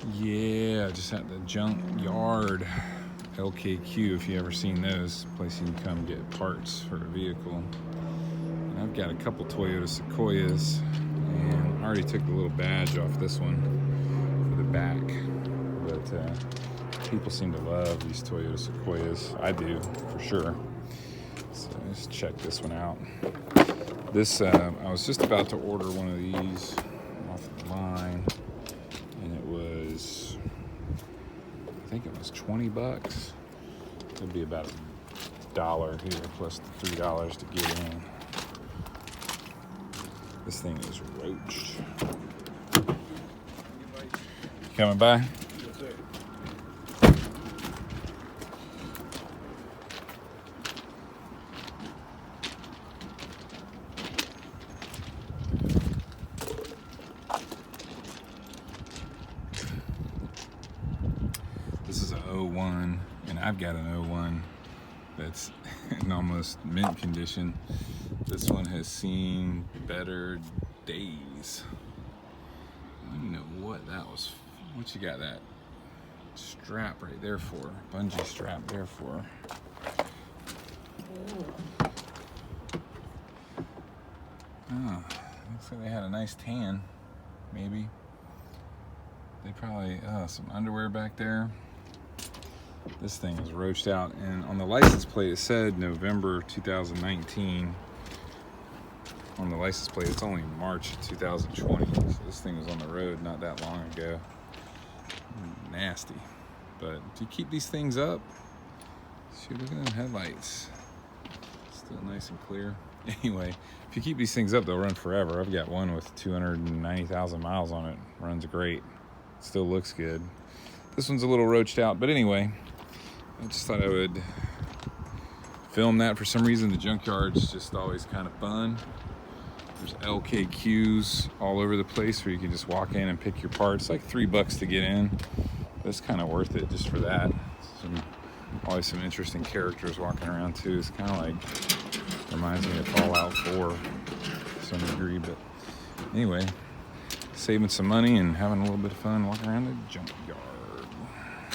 Yeah, just at the Junkyard, LKQ, if you ever seen those, place you can come get parts for a vehicle. And I've got a couple Toyota Sequoias, and I already took the little badge off this one for the back. But people seem to love these Toyota Sequoias. I do, for sure. So let's check this one out. This, I was just about to order one of these off the line, and it was, I think it was $20. It'd be about $1 here plus the $3 to get in. This thing is roached. You coming by? Yes, sir. This is an 01, and I've got an 01 that's in almost mint condition. This one has seen better days. I don't even know what that was. What you got that strap right there for? Bungee strap there for? Oh, looks like they had a nice tan, maybe. They probably, some underwear back there. This thing is roached out, and on the license plate it said November 2019. On the license plate it's only March 2020, so this thing was on the road not that long ago. Nasty. But if you keep these things up, shoot, look at them headlights. Still nice and clear. Anyway, if you keep these things up, they'll run forever. I've got one with 290,000 miles on it. Runs great. Still looks good. This one's a little roached out, but anyway, I just thought I would film that. For some reason, the Junkyard's just always kind of fun. There's LKQs all over the place where you can just walk in and pick your parts. It's like $3 to get in, but it's kind of worth it just for that. Always some interesting characters walking around too. It's kind of like, reminds me of Fallout 4 to some degree, but anyway, saving some money and having a little bit of fun walking around the Junkyard.